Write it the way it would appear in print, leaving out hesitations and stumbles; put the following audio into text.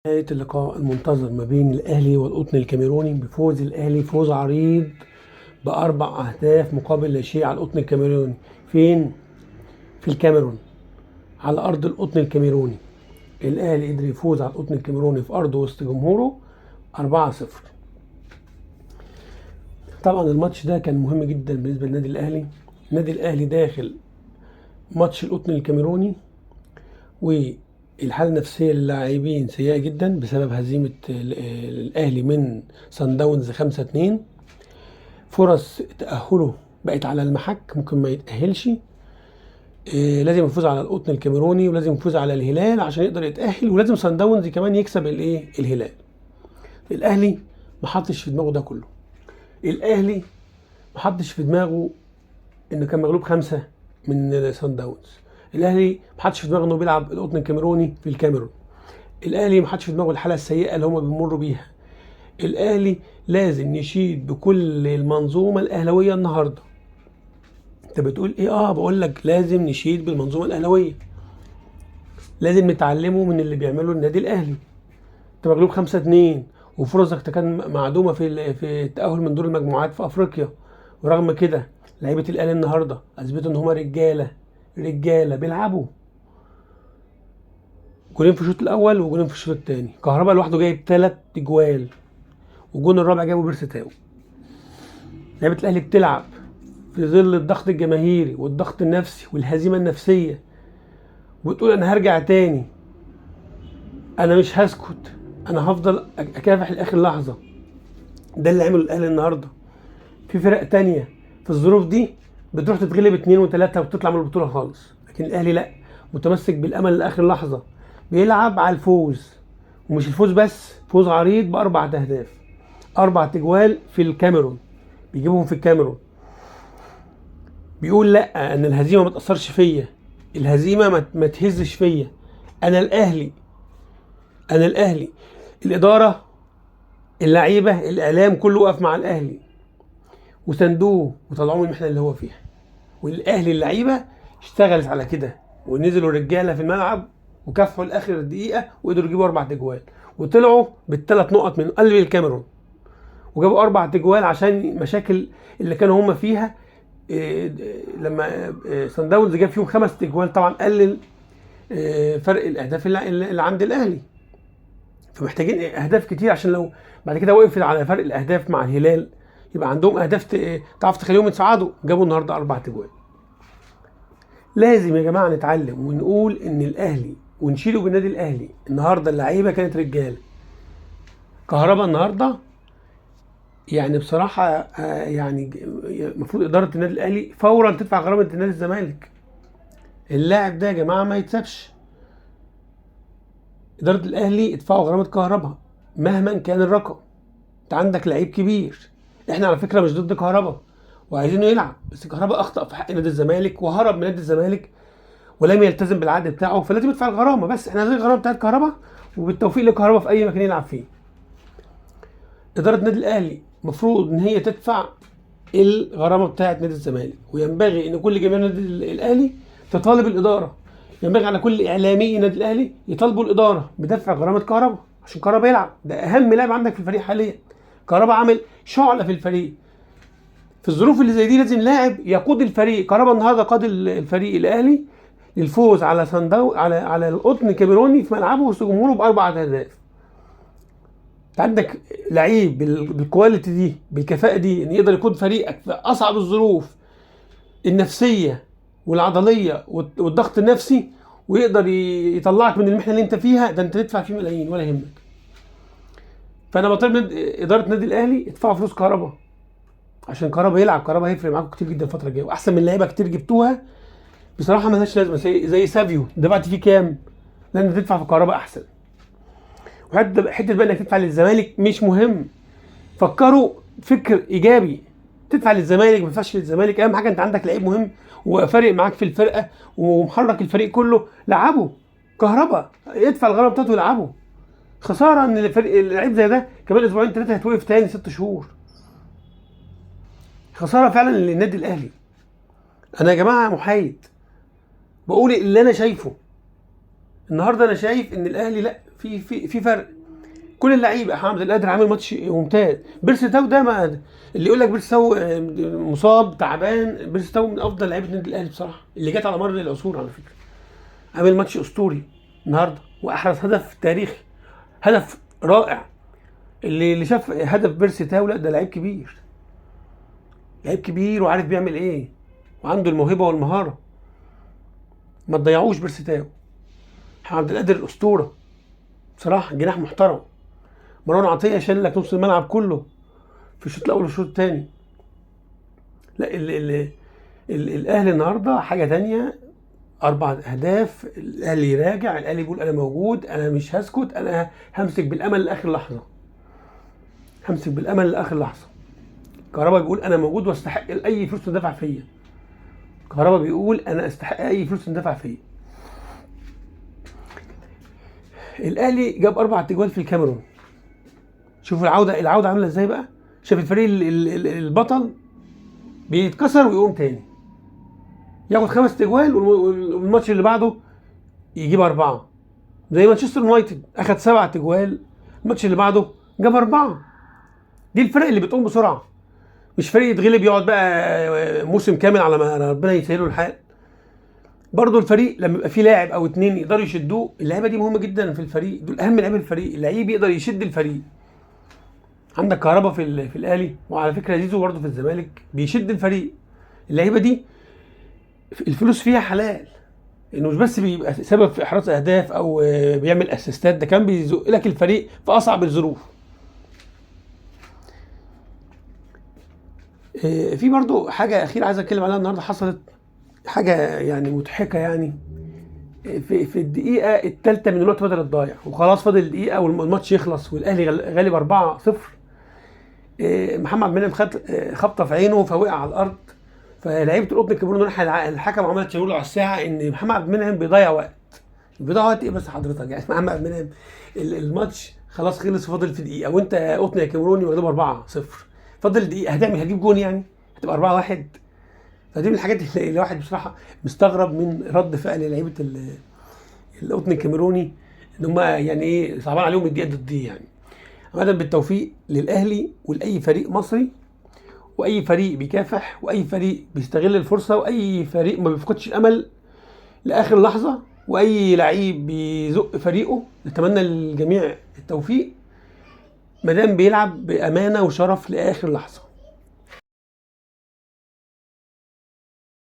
نهاية اللقاء المنتظر ما بين الأهلي والقطن الكاميروني بفوز الأهلي فوز عريض بأربع أهداف مقابل لا شيء على القطن الكاميروني. فين؟ في الكاميرون، على أرض القطن الكاميروني. الأهلي قدر يفوز على القطن الكاميروني في أرضه وسط جمهوره 4-0. طبعا الماتش ده كان مهم جدا بالنسبة للنادي الأهلي. النادي الأهلي داخل ماتش القطن الكاميروني والحالة النفسية للاعبين سيئة جدا بسبب هزيمة الأهلي من صن داونز 5-2. فرص تأهله بقت على المحك، ممكن ما يتأهلش. لازم يفوز على القطن الكاميروني ولازم يفوز على الهلال عشان يقدر يتأهل، ولازم صن داونز كمان يكسب الهلال. الأهلي ما حطش في دماغه ده كله. الأهلي ما حطش في دماغه إنه كان مغلوب 5 من صن داونز. الأهلي ما حطش في دماغه إنه بيلعب القطن الكاميروني في الكاميرون. الأهلي ما حطش في دماغه الحالة السيئة اللي هم بيمروا بيها. الأهلي لازم يشيد بكل المنظومة الأهلوية النهاردة. انت بتقول ايه؟ بقول لك لازم نشيد بالمنظومة الأهلوية، لازم نتعلمه من اللي بيعمله النادي الأهلي. انت مغلوب 5-2 وفرصك كان معدومة في التأهل من دور المجموعات في أفريقيا، ورغم كده لعيبة الأهلي النهاردة أثبتوا إن هما رجالة بيلعبوا. جولين في الشوط الأول وجولين في الشوط الثاني. كهربا لوحده جايب 3 جوال، والجون الرابع جابه بيرستاو. لعيبة الأهلي بتلعب في ظل الضغط الجماهيري والضغط النفسي والهزيمة النفسية، وتقول أنا هرجع تاني، أنا مش هسكت، أنا هفضل أكافح لآخر لحظة. ده اللي عمله الأهلي النهاردة. في فرق تانية في الظروف دي بتروح تتغلب 2 و3 وتطلع من البطولة خالص، لكن الأهلي لأ، متمسك بالأمل لآخر لحظة، بيلعب على الفوز. ومش الفوز بس، فوز عريض ب4 أهداف، 4 تجوال في الكاميرون، بيجيبهم في الكاميرون. بيقول لا، ان الهزيمه ما تاثرش فيا، الهزيمه ما تهزش فيا. انا الاهلي، الاداره، اللعيبه، الاعلام، كله وقف مع الاهلي وساندوه وطلعوه من المحنه اللي هو فيها. والاهلي اللعيبه اشتغلت على كده، ونزلوا رجاله في الملعب وكافحوا لاخر دقيقه وقدروا يجيبوا 4 تجوال، وطلعوا ب3 نقط من قلب الكاميرون، وجابوا 4 تجوال عشان مشاكل اللي كانوا هم فيها. لما صن داونز جاب فيهم 5 تجوال طبعا قلل فرق الاهداف اللي عند الاهلي. فمحتاجين اهداف كتير عشان لو بعد كده وقفت على فرق الاهداف مع الهلال يبقى عندهم اهداف تعرف تخليهم يتصعدوا. جابوا النهارده 4 تجوال. لازم يا جماعه نتعلم ونقول ان الاهلي ونشيله بالنادي الاهلي. النهارده اللعيبه كانت رجاله. كهربا النهارده يعني بصراحه يعني المفروض اداره النادي الاهلي فورا تدفع غرامه نادي الزمالك. اللاعب ده يا جماعه ما يتسابش. اداره الاهلي ادفعوا غرامه كهربا مهما كان الرقم. انت عندك لعيب كبير. احنا على فكره مش ضد كهربا وعايزينه يلعب، بس كهربا اخطا في حق نادي الزمالك وهرب من نادي الزمالك ولم يلتزم بالعقد بتاعه، فلازم يدفع الغرامه. بس احنا عايزين الغرامه بتاعت كهربا، وبالتوفيق لكهربا في اي مكان يلعب فيه. اداره النادي الاهلي المفروض ان هي تدفع الغرامه بتاعت نادي الزمالك، وينبغي ان كل جماهير النادي الاهلي تطالب الاداره. ينبغي على كل اعلامي النادي الاهلي يطالبوا الاداره بدفع غرامه كهربا عشان كهربا يلعب. ده اهم لاعب عندك في الفريق حاليا. كهربا عامل شعله في الفريق. في الظروف اللي زي دي لازم لاعب يقود الفريق. كهربا النهارده قاد الفريق الاهلي للفوز على سانداو على القطن الكاميروني في ملعبه وسط جمهوره ب4 اهداف. انت عندك لعيب بالكواليتي دي، بالكفاءه دي، ان يقدر يقود فريقك في اصعب الظروف النفسيه والعضليه والضغط النفسي، ويقدر يطلعك من المحنه اللي انت فيها. ده انت تدفع فيه ملايين ولا يهمك. فانا بطالب اداره النادي الاهلي ادفعوا فلوس كهربا عشان كهربا يلعب. كهربا هيفرق معاكم كتير جدا الفتره الجايه، واحسن من لعيبه كتير جبتوها بصراحه مالهاش لازمه زي سافيو. دفعت فيه كام؟ لان تدفع في كهربا احسن. وحته بقى انك تدفع للزمالك مش مهم. فكروا فكر ايجابي. تدفع للزمالك ما تدفعش للزمالك، اهم حاجه انت عندك لعيب مهم وفارق معاك في الفرقه ومحرك الفريق كله، لعبه. كهربا يدفع الغرامه بتاعته ويلعبه. خساره ان اللعيب زي ده كمان اسبوعين 3 هتوقف تاني 6 شهور. خساره فعلا للنادي الاهلي. انا يا جماعه محايد، بقول اللي انا شايفه. النهارده انا شايف ان الاهلي لا، في فرق. كل اللعيبه، حمد القادر عامل ماتش ممتاز، بيرسي تاو ده ما اللي يقول لك بيرسي تاو مصاب تعبان، بيرسي تاو من افضل لعيبه النادي الاهلي بصراحه اللي جت على مر العصور على فكره. عامل ماتش اسطوري النهارده واحرز هدف تاريخي، هدف رائع. اللي شاف هدف بيرسي تاو، لا ده لعيب كبير، لعيب كبير وعارف بيعمل ايه، وعنده الموهبه والمهاره. ما تضيعوش بيرسي تاو. عبد القادر الاسطوره بصراحه، جناح محترم. مروان عطيه شال لك نص الملعب كله في الشوط الاول والشوط الثاني. لا الاهلي النهارده حاجه تانية. 4 اهداف، الاهلي راجع، الاهلي بيقول انا موجود، انا مش هسكت، انا همسك بالامل لاخر لحظه، همسك بالامل لاخر لحظه. كهربا بيقول انا موجود واستحق اي فلوس تدفع فيا. كهربا بيقول انا استحق اي فلوس تدفع فيا. الاهلي جاب 4 تجوال في الكاميرون. شوفوا العوده عامله ازاي بقى. شاف الفريق البطل بيتكسر ويقوم تاني، ياخد 5 تجوال والماتش اللي بعده يجيب 4. زي مانشستر يونايتد اخد 7 تجوال، الماتش اللي بعده جاب 4. دي الفرق اللي بتقوم بسرعه، مش فريق يتغلب يقعد بقى موسم كامل على ما ربنا يسهله الحال. برضو الفريق لما يبقى فيه لاعب او 2 يقدروا يشدوه، اللعيبه دي مهمه جدا في الفريق، دول اهم لعيبه الفريق، اللعيب يقدر يشد الفريق. عندك كهربا في الاهلي، وعلى فكره زيزو برضو في الزمالك بيشد الفريق. اللعيبه دي الفلوس فيها حلال، انه مش بس بيبقى سبب في احراز اهداف او بيعمل اسيستات، ده كان بيزق لك الفريق في اصعب الظروف. في برضو حاجه اخيره عايز اتكلم عليها النهارده، حصلت حاجه يعني مضحكه يعني. في الدقيقه الثالثه من الوقت بدل الضايع وخلاص فاضل دقيقه والماتش يخلص والاهلي غالب 4-0. محمد منعم خد خبطه في عينه فوقع على الارض، فلعيبه القطن الكاميروني راح الحكم عمل تشاور له على الساعه ان محمد منعم بيضيع وقت. بيضيع وقت ايه بس حضرتك؟ يعني محمد منعم الماتش خلاص خلص فاضل في دقيقه وانت قطن يا كاميروني مغلوب 4-0، فاضل دقيقه هتجيب جون يعني؟ هتبقى 4-1. فدي من الحاجات اللي الواحد بصراحه مستغرب من رد فعل لعيبه القطن الكاميروني، ان هم يعني ايه صعبان عليهم الدقيقه ضد يعني. عمدا بالتوفيق للاهلي ولاي فريق مصري، واي فريق بيكافح، واي فريق بيستغل الفرصه، واي فريق ما بيفقدش الامل لاخر لحظه، واي لعيب بيزق فريقه. نتمنى للجميع التوفيق ما دام بيلعب بامانه وشرف لاخر لحظه.